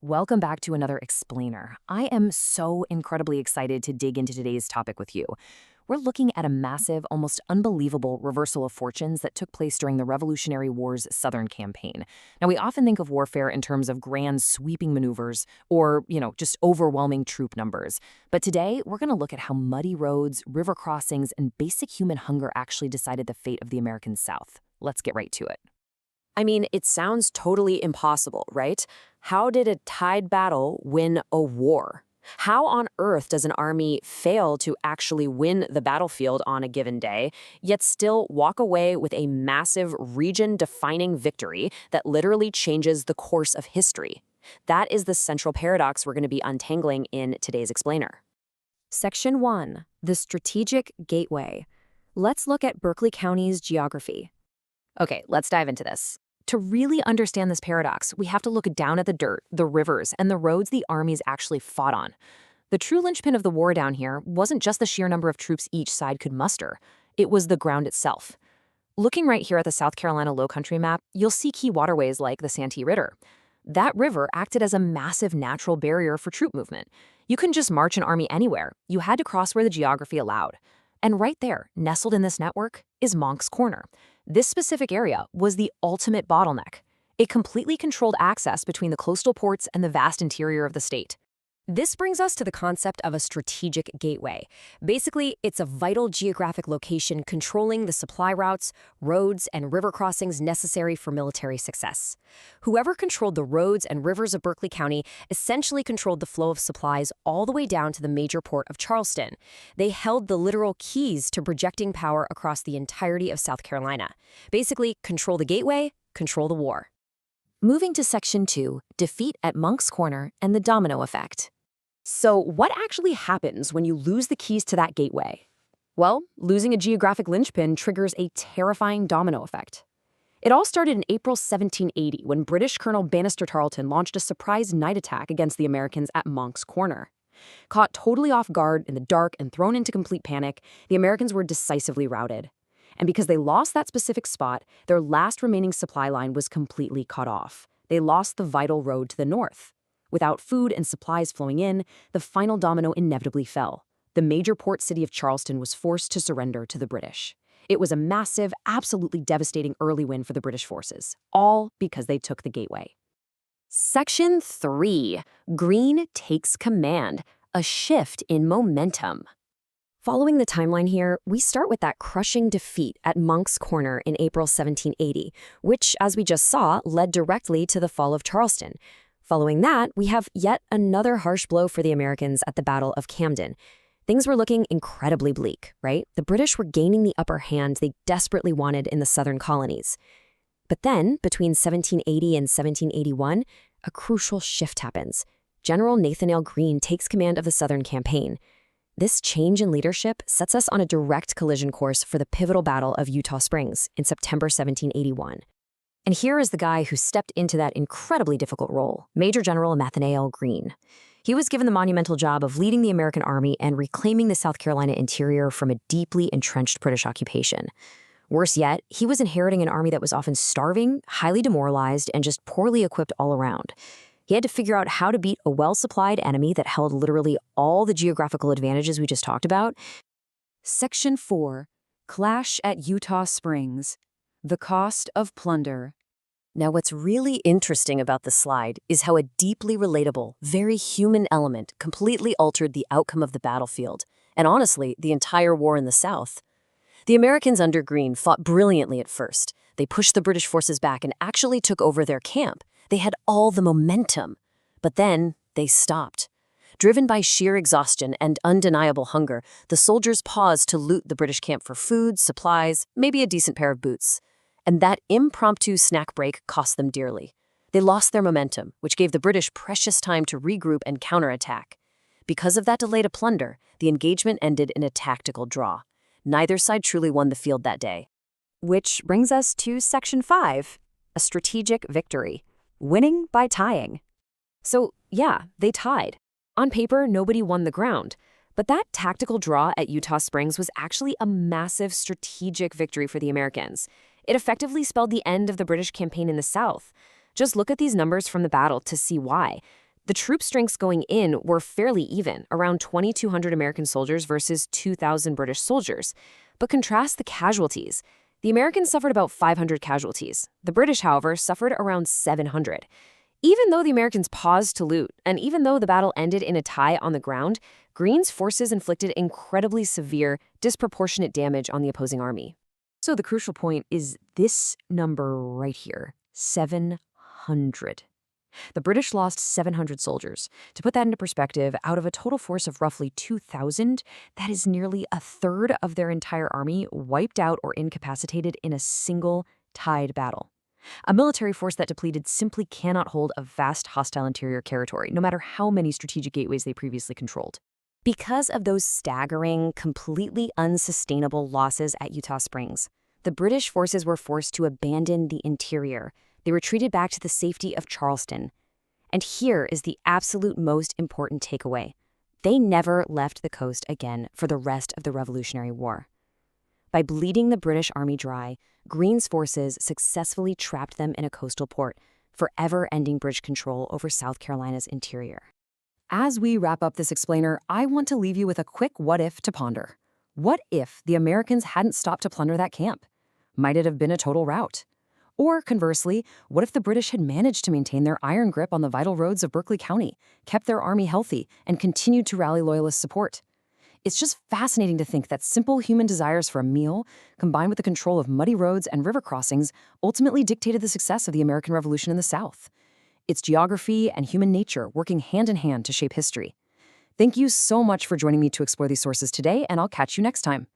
Welcome back to another Explainer. I am so incredibly excited to dig into today's topic with you. We're looking at a massive, almost unbelievable reversal of fortunes that took place during the Revolutionary War's Southern campaign. Now, we often think of warfare in terms of grand sweeping maneuvers or, just overwhelming troop numbers. But today, we're going to look at how muddy roads, river crossings, and basic human hunger actually decided the fate of the American South. Let's get right to it. I mean, it sounds totally impossible, right? How did a tide battle win a war? How on earth does an army fail to actually win the battlefield on a given day, yet still walk away with a massive region-defining victory that literally changes the course of history? That is the central paradox we're going to be untangling in today's Explainer. Section 1. The Strategic Gateway. Let's look at Berkeley County's geography. Okay, let's dive into this. To really understand this paradox, we have to look down at the dirt, the rivers, and the roads the armies actually fought on. The true linchpin of the war down here wasn't just the sheer number of troops each side could muster. It was the ground itself. Looking right here at the South Carolina Lowcountry map, you'll see key waterways like the Santee River. That river acted as a massive natural barrier for troop movement. You couldn't just march an army anywhere. You had to cross where the geography allowed. And right there, nestled in this network, is Moncks Corner. This specific area was the ultimate bottleneck. It completely controlled access between the coastal ports and the vast interior of the state. This brings us to the concept of a strategic gateway. Basically, it's a vital geographic location controlling the supply routes, roads, and river crossings necessary for military success. Whoever controlled the roads and rivers of Berkeley County essentially controlled the flow of supplies all the way down to the major port of Charleston. They held the literal keys to projecting power across the entirety of South Carolina. Basically, control the gateway, control the war. Moving to Section 2, Defeat at Moncks Corner and the Domino Effect. So what actually happens when you lose the keys to that gateway? Well, losing a geographic linchpin triggers a terrifying domino effect. It all started in April 1780 when British Colonel Banastre Tarleton launched a surprise night attack against the Americans at Moncks Corner. Caught totally off guard in the dark and thrown into complete panic, the Americans were decisively routed. And because they lost that specific spot, their last remaining supply line was completely cut off. They lost the vital road to the north. Without food and supplies flowing in, the final domino inevitably fell. The major port city of Charleston was forced to surrender to the British. It was a massive, absolutely devastating early win for the British forces, all because they took the gateway. Section 3. Greene takes command. A shift in momentum. Following the timeline here, we start with that crushing defeat at Moncks Corner in April 1780, which, as we just saw, led directly to the fall of Charleston. Following that, we have yet another harsh blow for the Americans at the Battle of Camden. Things were looking incredibly bleak, right? The British were gaining the upper hand they desperately wanted in the southern colonies. But then, between 1780 and 1781, a crucial shift happens. General Nathanael Greene takes command of the southern campaign. This change in leadership sets us on a direct collision course for the pivotal Battle of Eutaw Springs in September 1781. And here is the guy who stepped into that incredibly difficult role, Major General Nathanael Greene. He was given the monumental job of leading the American army and reclaiming the South Carolina interior from a deeply entrenched British occupation. Worse yet, he was inheriting an army that was often starving, highly demoralized, and just poorly equipped all around. He had to figure out how to beat a well-supplied enemy that held literally all the geographical advantages we just talked about. Section 4. Clash at Eutaw Springs. The cost of plunder. Now, what's really interesting about this slide is how a deeply relatable, very human element completely altered the outcome of the battlefield, and honestly, the entire war in the South. The Americans under Greene fought brilliantly at first. They pushed the British forces back and actually took over their camp. They had all the momentum. But then, they stopped. Driven by sheer exhaustion and undeniable hunger, the soldiers paused to loot the British camp for food, supplies, maybe a decent pair of boots. And that impromptu snack break cost them dearly. They lost their momentum, which gave the British precious time to regroup and counterattack. Because of that delay to plunder, the engagement ended in a tactical draw. Neither side truly won the field that day. Which brings us to Section 5, a strategic victory. Winning by tying. So, yeah, they tied. On paper, nobody won the ground. But that tactical draw at Eutaw Springs was actually a massive strategic victory for the Americans. It effectively spelled the end of the British campaign in the South. Just look at these numbers from the battle to see why. The troop strengths going in were fairly even, around 2,200 American soldiers versus 2,000 British soldiers. But contrast the casualties. The Americans suffered about 500 casualties. The British, however, suffered around 700. Even though the Americans paused to loot, and even though the battle ended in a tie on the ground, Greene's forces inflicted incredibly severe, disproportionate damage on the opposing army. So the crucial point is this number right here, 700. The British lost 700 soldiers. To put that into perspective, out of a total force of roughly 2,000, that is nearly a third of their entire army wiped out or incapacitated in a single tied battle. A military force that depleted simply cannot hold a vast hostile interior territory, no matter how many strategic gateways they previously controlled. Because of those staggering, completely unsustainable losses at Utah Springs, the British forces were forced to abandon the interior. They retreated back to the safety of Charleston. And here is the absolute most important takeaway. They never left the coast again for the rest of the Revolutionary War. By bleeding the British army dry, Greene's forces successfully trapped them in a coastal port, forever ending British control over South Carolina's interior. As we wrap up this explainer, I want to leave you with a quick what-if to ponder. What if the Americans hadn't stopped to plunder that camp? Might it have been a total rout? Or conversely, what if the British had managed to maintain their iron grip on the vital roads of Berkeley County, kept their army healthy, and continued to rally Loyalist support? It's just fascinating to think that simple human desires for a meal, combined with the control of muddy roads and river crossings, ultimately dictated the success of the American Revolution in the South. It's geography and human nature working hand in hand to shape history. Thank you so much for joining me to explore these sources today, and I'll catch you next time.